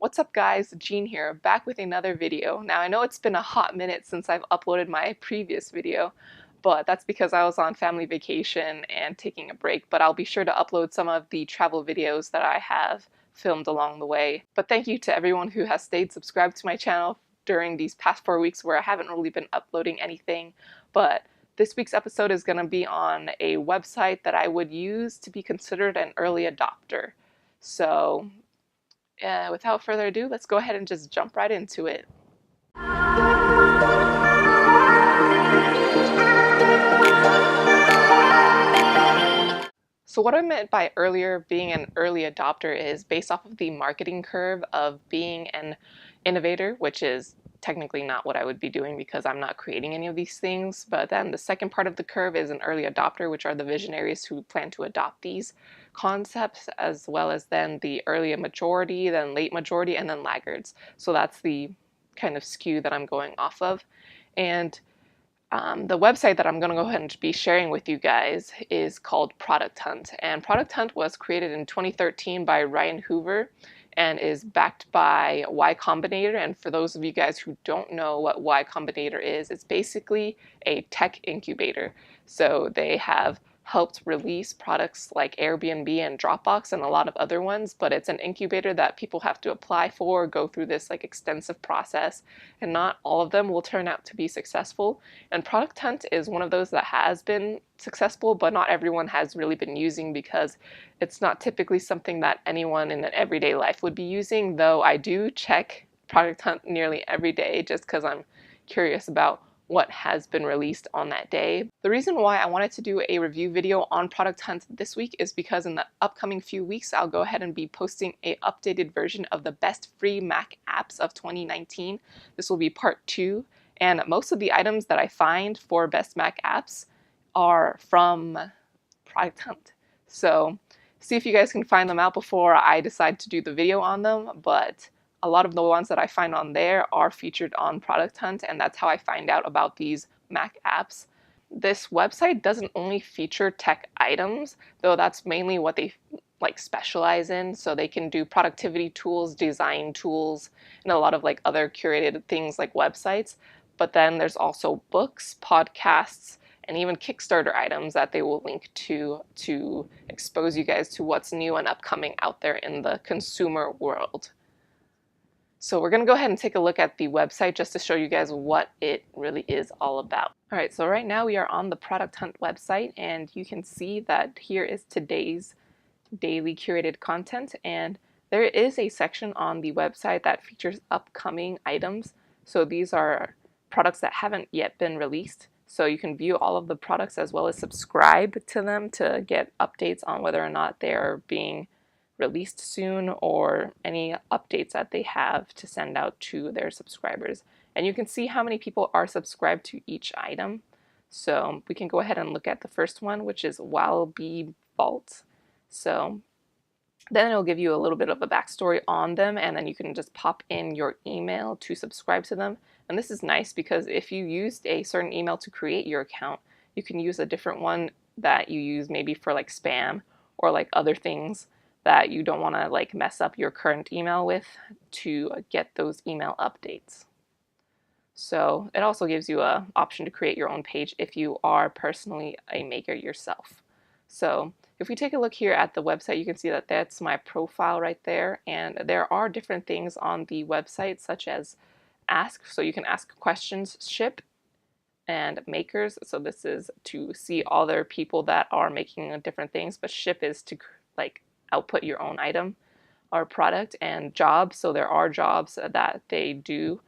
What's up guys, Jean here, back with another video. Now I know it's been a hot minute since I've uploaded my previous video, but that's because I was on family vacation and taking a break, but I'll be sure to upload some of the travel videos that I have filmed along the way. But thank you to everyone who has stayed subscribed to my channel during these past 4 weeks where I haven't really been uploading anything, but this week's episode is going to be on a website that I would use to be considered an early adopter. So without further ado, let's go ahead and just jump right into it. So what I meant by earlier being an early adopter is based off of the marketing curve of being an innovator, which is technically not what I would be doing because I'm not creating any of these things. But then the second part of the curve is an early adopter, which are the visionaries who plan to adopt these concepts, as well as then the early majority, then late majority, and then laggards. So that's the kind of skew that I'm going off of. And the website that I'm going to go ahead and be sharing with you guys is called Product Hunt. And Product Hunt was created in 2013 by Ryan Hoover and is backed by Y Combinator. And for those of you guys who don't know what Y Combinator is, it's basically a tech incubator. So they have helped release products like Airbnb and Dropbox and a lot of other ones, but it's an incubator that people have to apply for, go through this like extensive process, and not all of them will turn out to be successful. And Product Hunt is one of those that has been successful, but not everyone has really been using because it's not typically something that anyone in an everyday life would be using, though I do check Product Hunt nearly every day just because I'm curious about what has been released on that day. The reason why I wanted to do a review video on Product Hunt this week is because in the upcoming few weeks I'll go ahead and be posting an updated version of the best free Mac apps of 2019. This will be part 2, and most of the items that I find for best Mac apps are from Product Hunt. So see if you guys can find them out before I decide to do the video on them, but a lot of the ones that I find on there are featured on Product Hunt, and that's how I find out about these Mac apps. This website doesn't only feature tech items, though that's mainly what they like specialize in. So they can do productivity tools, design tools, and a lot of like other curated things like websites. But then there's also books, podcasts, and even Kickstarter items that they will link to expose you guys to what's new and upcoming out there in the consumer world. So we're going to go ahead and take a look at the website just to show you guys what it really is all about. All right, so right now we are on the Product Hunt website, and you can see that here is today's daily curated content, and there is a section on the website that features upcoming items. So these are products that haven't yet been released. So you can view all of the products as well as subscribe to them to get updates on whether or not they are being released soon or any updates that they have to send out to their subscribers. And you can see how many people are subscribed to each item. So we can go ahead and look at the first one, which is Wildbee Vault. So then it'll give you a little bit of a backstory on them, and then you can just pop in your email to subscribe to them. And this is nice because if you used a certain email to create your account, you can use a different one that you use maybe for like spam or like other things that you don't want to like mess up your current email with to get those email updates. So it also gives you an option to create your own page if you are personally a maker yourself. So if we take a look here at the website, you can see that that's my profile right there, and there are different things on the website such as ask, so you can ask questions, ship, and makers. So this is to see other people that are making different things, but ship is to like output your own item or product, and jobs. So there are jobs that they do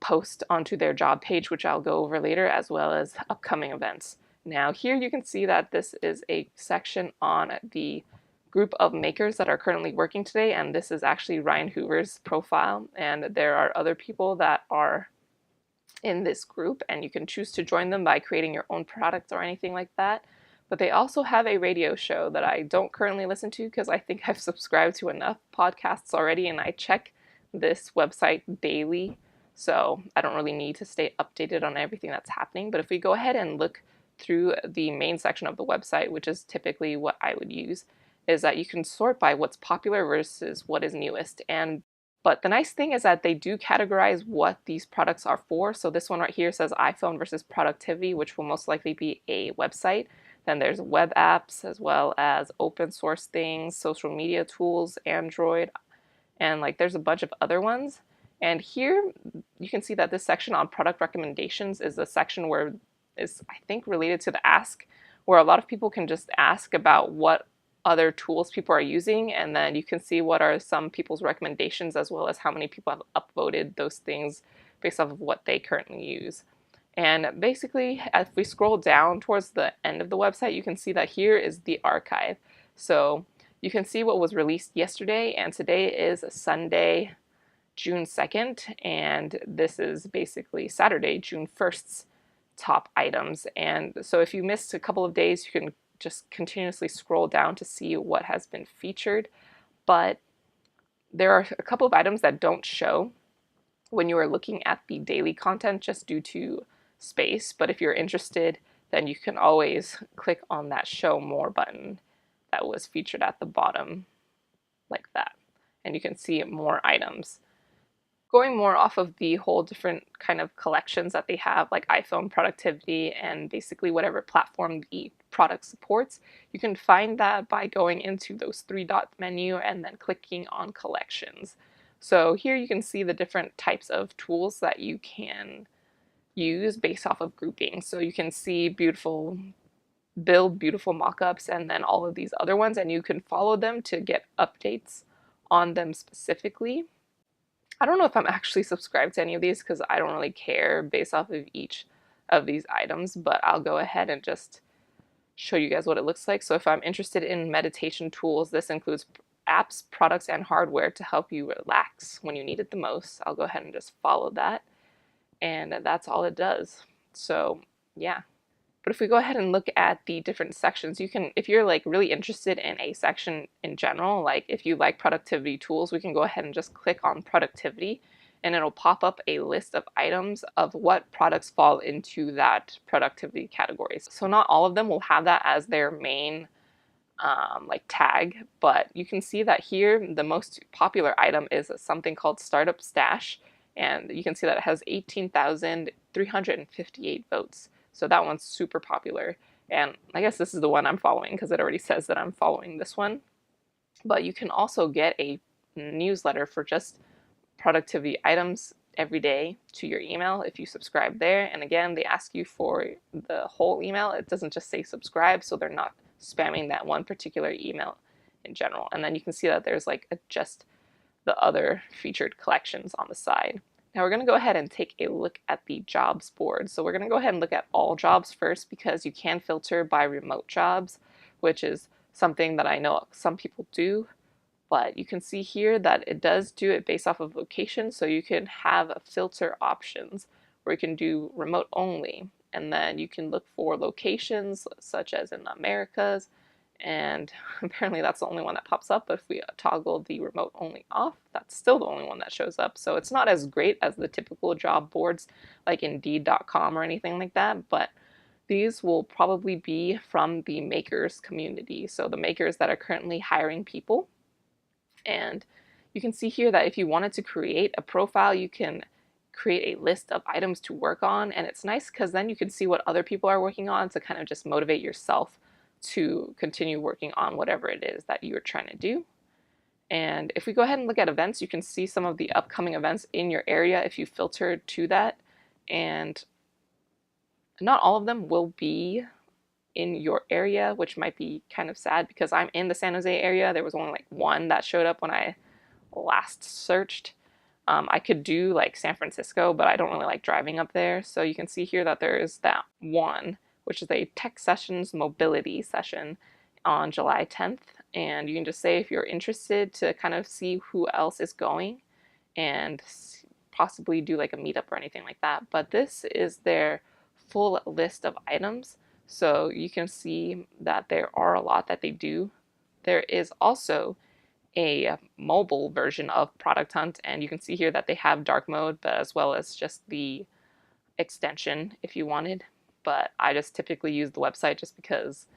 post onto their job page, which I'll go over later, as well as upcoming events. Now here you can see that this is a section on the group of makers that are currently working today, and this is actually Ryan Hoover's profile, and there are other people that are in this group, and you can choose to join them by creating your own product or anything like that. But they also have a radio show that I don't currently listen to because I think I've subscribed to enough podcasts already, and I check this website daily, so I don't really need to stay updated on everything that's happening. But if we go ahead and look through the main section of the website, which is typically what I would use, is that you can sort by what's popular versus what is newest. And But the nice thing is that they do categorize what these products are for. So this one right here says iPhone versus productivity, which will most likely be a website. Then there's web apps as well as open source things, social media tools, Android, and like there's a bunch of other ones. And here you can see that this section on product recommendations is a section where is I think related to the ask, where a lot of people can just ask about what other tools people are using, and then you can see what are some people's recommendations as well as how many people have upvoted those things based off of what they currently use. And basically, if we scroll down towards the end of the website, you can see that here is the archive. So you can see what was released yesterday, and today is Sunday, June 2nd, and this is basically Saturday, June 1st's top items. And so if you missed a couple of days, you can just continuously scroll down to see what has been featured. But there are a couple of items that don't show when you are looking at the daily content just due to space. But if you're interested, then you can always click on that show more button that was featured at the bottom like that. And you can see more items. Going more off of the whole different kind of collections that they have, like iPhone productivity and basically whatever platform the product supports, you can find that by going into those three dot menu and then clicking on collections. So here you can see the different types of tools that you can use based off of grouping. So you can see build beautiful mockups and then all of these other ones, and you can follow them to get updates on them specifically. I don't know if I'm actually subscribed to any of these because I don't really care based off of each of these items, but I'll go ahead and just show you guys what it looks like. So if I'm interested in meditation tools, this includes apps, products, and hardware to help you relax when you need it the most. I'll go ahead and just follow that, and that's all it does. So yeah. But if we go ahead and look at the different sections, you can, if you're like really interested in a section in general, like if you like productivity tools, we can go ahead and just click on productivity, and it'll pop up a list of items of what products fall into that productivity categories. So not all of them will have that as their main like tag, but you can see that here the most popular item is something called Startup Stash, and you can see that it has 18,358 votes. So that one's super popular, and I guess this is the one I'm following because it already says that I'm following this one. But you can also get a newsletter for just productivity items every day to your email if you subscribe there. And again, they ask you for the whole email. It doesn't just say subscribe, so they're not spamming that one particular email in general. And then you can see that there's like just the other featured collections on the side. Now we're going to go ahead and take a look at the jobs board. So we're going to go ahead and look at all jobs first because you can filter by remote jobs, which is something that I know some people do. But you can see here that it does do it based off of location. So you can have filter options where you can do remote only. And then you can look for locations such as in the Americas, and apparently that's the only one that pops up. But if we toggle the remote only off, that's still the only one that shows up. So it's not as great as the typical job boards like Indeed.com or anything like that, but these will probably be from the makers community. So the makers that are currently hiring people. And you can see here that if you wanted to create a profile, you can create a list of items to work on. And it's nice because then you can see what other people are working on to kind of just motivate yourself to continue working on whatever it is that you're trying to do. And if we go ahead and look at events, you can see some of the upcoming events in your area if you filter to that. And not all of them will be in your area, which might be kind of sad because I'm in the San Jose area. There was only like one that showed up when I last searched. I could do like San Francisco, but I don't really like driving up there. So you can see here that there is that one, which is a Tech Sessions Mobility session on July 10th. And you can just say if you're interested to kind of see who else is going and possibly do like a meetup or anything like that. But this is their full list of items. So you can see that there are a lot that they do. There is also a mobile version of Product Hunt, and you can see here that they have dark mode, but as well as just the extension if you wanted. But I just typically use the website just because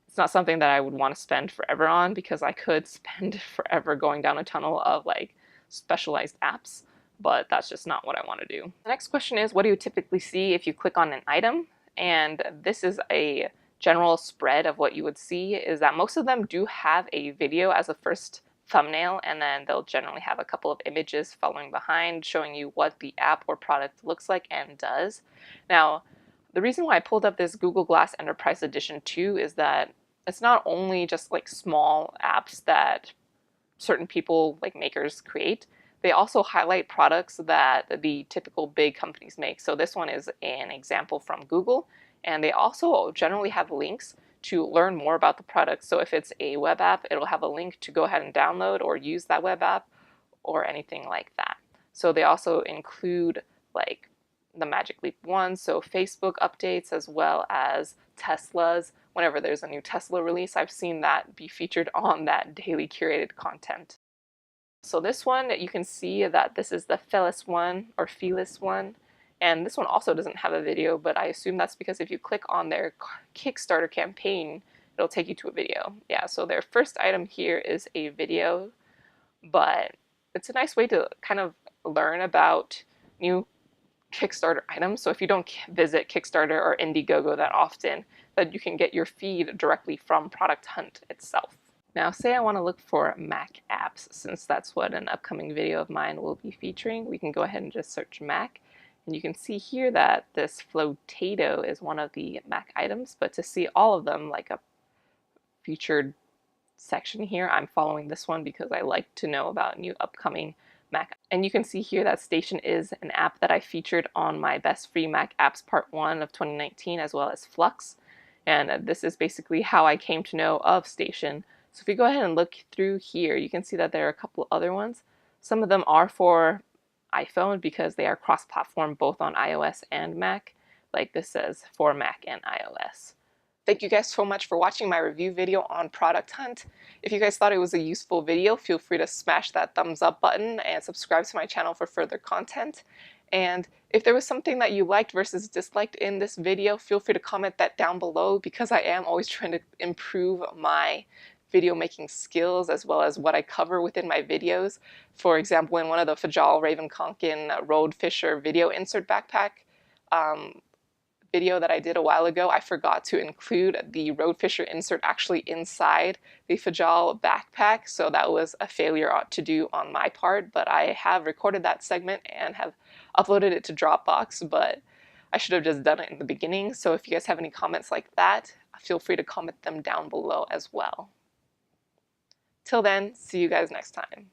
it's not something that I would want to spend forever on, because I could spend forever going down a tunnel of like specialized apps, but that's just not what I want to do. The next question is, what do you typically see if you click on an item? And this is a general spread of what you would see, is that most of them do have a video as a first thumbnail, and then they'll generally have a couple of images following behind showing you what the app or product looks like and does. Now, the reason why I pulled up this Google Glass Enterprise Edition 2 is that it's not only just like small apps that certain people, like makers, create. They also highlight products that the typical big companies make. So this one is an example from Google, and they also generally have links to learn more about the product. So if it's a web app, it'll have a link to go ahead and download or use that web app or anything like that. So they also include like the Magic Leap ones, so Facebook updates as well as Tesla's. Whenever there's a new Tesla release, I've seen that be featured on that daily curated content. So this one, you can see that this is the Felis one, or Felis one, and this one also doesn't have a video, but I assume that's because if you click on their Kickstarter campaign, it'll take you to a video. Yeah, so their first item here is a video, but it's a nice way to kind of learn about new Kickstarter items. So if you don't visit Kickstarter or Indiegogo that often, that you can get your feed directly from Product Hunt itself. Now, say I want to look for Mac apps, since that's what an upcoming video of mine will be featuring. We can go ahead and just search Mac, and you can see here that this Flotato is one of the Mac items, but to see all of them, like a featured section here, I'm following this one because I like to know about new upcoming Mac. And you can see here that Station is an app that I featured on my Best Free Mac Apps Part 1 of 2019, as well as Flux. And this is basically how I came to know of Station. So if you go ahead and look through here, you can see that there are a couple other ones. Some of them are for iPhone because they are cross-platform both on iOS and Mac. Like this says for Mac and iOS. Thank you guys so much for watching my review video on Product Hunt. If you guys thought it was a useful video, feel free to smash that thumbs up button and subscribe to my channel for further content. And if there was something that you liked versus disliked in this video, feel free to comment that down below, because I am always trying to improve my video making skills as well as what I cover within my videos. For example, in one of the Fajal Ravenkonkin Road Fisher video insert backpack video that I did a while ago, I forgot to include the Road Fisher insert actually inside the Fajal backpack, so that was a failure to do on my part, but I have recorded that segment and have uploaded it to Dropbox, but I should have just done it in the beginning. So if you guys have any comments like that, feel free to comment them down below as well. Till then, see you guys next time.